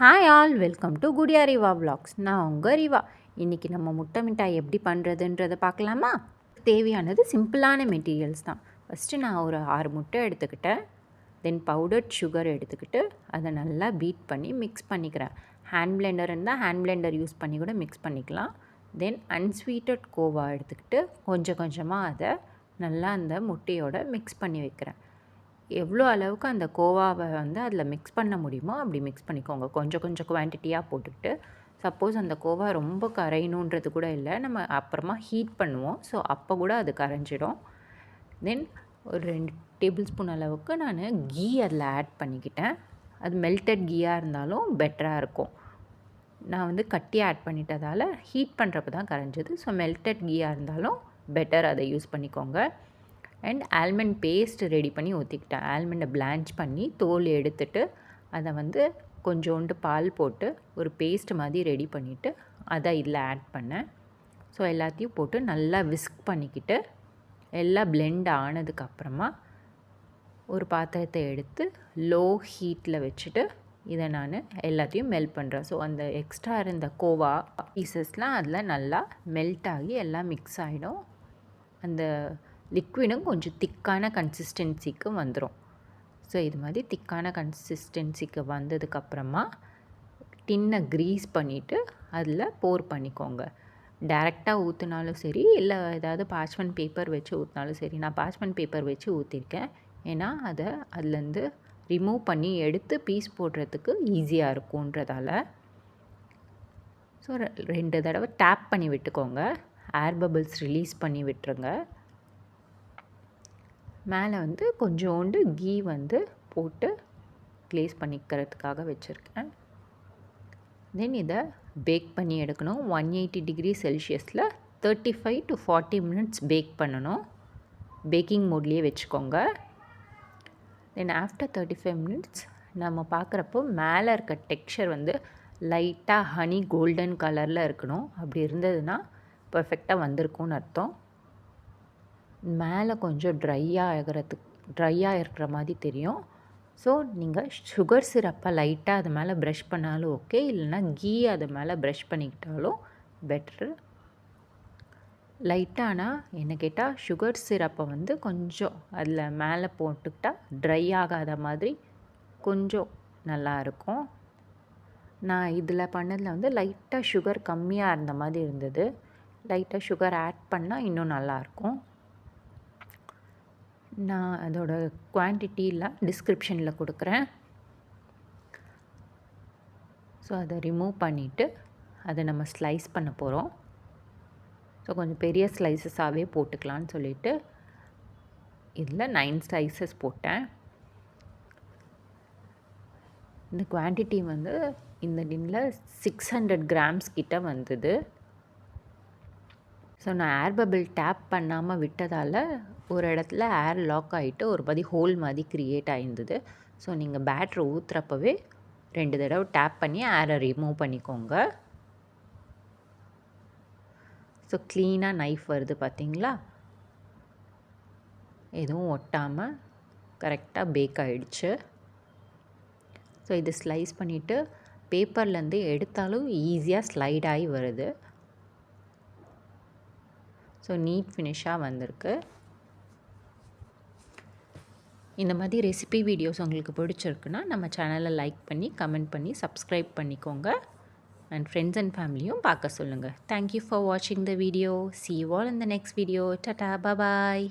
Hi all, welcome to Gudiya Riva vlogs. நான் உங்கள் ரிவா. இன்றைக்கி நம்ம முட்டை மிட்டாய் எப்படி பண்ணுறதுன்றதை பார்க்கலாமா? தேவையானது சிம்பிளான மெட்டீரியல்ஸ் தான். ஃபஸ்ட்டு நான் ஒரு 6 முட்டை எடுத்துக்கிட்டேன். தென் பவுடர்ட் சுகர் எடுத்துக்கிட்டு அதை நல்லா பீட் பண்ணி மிக்ஸ் பண்ணிக்கிறேன். ஹேண்ட் பிளெண்டர் இருந்தால் ஹேண்ட் பிளெண்டர் யூஸ் பண்ணி கூட மிக்ஸ் பண்ணிக்கலாம். தென் அன்ஸ்வீட்டட் கோவா எடுத்துக்கிட்டு கொஞ்சம் கொஞ்சமாக அதை நல்லா அந்த முட்டையோட மிக்ஸ் பண்ணி வைக்கிறேன். எவ்வளோ அளவுக்கு அந்த கோவாவை வந்து அதில் மிக்ஸ் பண்ண முடியுமோ அப்படி மிக்ஸ் பண்ணிக்கோங்க. கொஞ்சம் கொஞ்சம் குவான்டிட்டியாக போட்டுக்கிட்டு, சப்போஸ் அந்த கோவா ரொம்ப கரையணுன்றது கூட இல்லை, நம்ம அப்புறமா ஹீட் பண்ணுவோம். ஸோ அப்போ கூட அது கரைஞ்சிடும். தென் ஒரு 2 டேபிள் ஸ்பூன் அளவுக்கு நான் கீ அதில் ஆட் பண்ணிக்கிட்டேன். அது மெல்டட் கீயாக இருந்தாலும் பெட்டராக இருக்கும். நான் வந்து கட்டி ஆட் பண்ணிட்டதால் ஹீட் பண்ணுறப்ப தான் கரைஞ்சது. ஸோ மெல்டட் கீயாக இருந்தாலும் பெட்டர், அதை யூஸ் பண்ணிக்கோங்க. அண்ட் ஆல்மண்ட் பேஸ்ட் ரெடி பண்ணி ஊற்றிக்கிட்டேன். ஆல்மண்டை பிளான்ச் பண்ணி தோல் எடுத்துட்டு அதை வந்து கொஞ்சோண்டு பால் போட்டு ஒரு பேஸ்ட் மாதிரி ரெடி பண்ணிவிட்டு அதை இதில் ஆட் பண்ணேன். ஸோ எல்லாத்தையும் போட்டு நல்லா விஸ்க் பண்ணிக்கிட்டு எல்லாம் பிளெண்ட் ஆனதுக்கப்புறமா ஒரு பாத்திரத்தை எடுத்து லோ ஹீட்டில் வச்சுட்டு இதை நான் எல்லாத்தையும் மெல்ட் பண்ணுறேன். ஸோ அந்த எக்ஸ்ட்ரா இருந்த கோவா பீசஸ்லாம் அதில் நல்லா மெல்ட் ஆகி எல்லாம் மிக்ஸ் ஆகிடும். அந்த லிக்விடும் கொஞ்சம் திக்கான கன்சிஸ்டன்சிக்கு வந்துடும். ஸோ இது மாதிரி திக்கான கன்சிஸ்டன்சிக்கு வந்ததுக்கப்புறமா டின்னை க்ரீஸ் பண்ணிவிட்டு அதில் போர் பண்ணிக்கோங்க. டைரெக்டாக ஊற்றினாலும் சரி, இல்லை ஏதாவது பார்ச்மெண்ட் பேப்பர் வச்சு ஊற்றினாலும் சரி. நான் பார்ச்மெண்ட் பேப்பர் வச்சு ஊற்றிருக்கேன். ஏன்னா அதை அதுலேருந்து ரிமூவ் பண்ணி எடுத்து பீஸ் போடுறதுக்கு ஈஸியாக இருக்குன்றதால. ஸோ 2 தடவை டேப் பண்ணி விட்டுக்கோங்க. ஏர் பபிள்ஸ் ரிலீஸ் பண்ணி விட்டுருங்க. மேலே வந்து கொஞ்சோண்டு கீ வந்து போட்டு க்ளேஸ் பண்ணிக்கிறதுக்காக வச்சுருக்கேன். தென் இதை பேக் பண்ணி எடுக்கணும். 180 டிகிரி செல்சியஸில் 35 to 40 மினிட்ஸ் பேக் பண்ணணும். பேக்கிங் மோட்லேயே வச்சுக்கோங்க. தென் ஆஃப்டர் 35 மினிட்ஸ் நம்ம பார்க்குறப்போ மேலே இருக்க டெக்ஸ்சர் வந்து லைட்டாக ஹனி கோல்டன் கலரில் இருக்கணும். அப்படி இருந்ததுன்னா பர்ஃபெக்டாக வந்திருக்கும்னு அர்த்தம். மேலே கொஞ்சம் ட்ரையாக இருக்கிற மாதிரி தெரியும். ஸோ நீங்கள் சுகர் சிரப்பை லைட்டாக அது மேலே ப்ரஷ் பண்ணாலும் ஓகே, இல்லைனா கீ அது மேலே ப்ரஷ் பண்ணிக்கிட்டாலும் பெட்ரு. லைட்டானா என்ன கேட்டால் சுகர் சிரப்பை வந்து கொஞ்சம் அதில் மேலே போட்டுக்கிட்டால் ட்ரை ஆகாத மாதிரி கொஞ்சம் நல்லாயிருக்கும். நான் இதில் பண்ணதில் வந்து லைட்டாக சுகர் கம்மியாக இருந்த மாதிரி இருந்தது. லைட்டாக சுகர் ஆட் பண்ணால் இன்னும் நல்லாயிருக்கும். நான் அதோட குவான்டிட்டிலாம் டிஸ்கிரிப்ஷனில் கொடுக்குறேன். ஸோ அதை ரிமூவ் பண்ணிவிட்டு அதை நம்ம ஸ்லைஸ் பண்ண போகிறோம். ஸோ கொஞ்சம் பெரிய ஸ்லைசஸாகவே போட்டுக்கலான்னு சொல்லிவிட்டு இதில் 9 ஸ்லைசஸ் போட்டேன். இந்த குவான்டிட்டி வந்து இந்த டின்னில் 600 கிராம்ஸ் கிட்ட வந்தது. ஸோ நான் ஏர் பபிள் டேப் பண்ணாமல் விட்டதால் ஒரு இடத்துல ஏர் லாக் ஆகிட்டு ஒரு மாதிரி ஹோல் மாதிரி க்ரியேட் ஆகிருந்தது. ஸோ நீங்கள் பேட்ரு ஊற்றுறப்பவே 2 தடவை டேப் பண்ணி ஏரை ரிமூவ் பண்ணிக்கோங்க. ஸோ க்ளீனாக நைஃப் வருது பார்த்தீங்களா? எதுவும் ஒட்டாமல் கரெக்டாக பேக் ஆகிடுச்சு. ஸோ இது ஸ்லைஸ் பண்ணிவிட்டு பேப்பர்லேருந்து எடுத்தாலும் ஈஸியாக ஸ்லைட் ஆகி வருது. ஸோ நீட் ஃபினிஷாக வந்திருக்கு. இந்த மாதிரி ரெசிபி வீடியோஸ் உங்களுக்கு பிடிச்சிருக்குன்னா நம்ம சேனலை லைக் பண்ணி கமெண்ட் பண்ணி சப்ஸ்கிரைப் பண்ணிக்கோங்க. அண்ட் ஃப்ரெண்ட்ஸ் அண்ட் ஃபேமிலியும் பார்க்க சொல்லுங்கள். தேங்க்யூ ஃபார் வாட்சிங் the video. See you all in the next video. Tata, bye bye.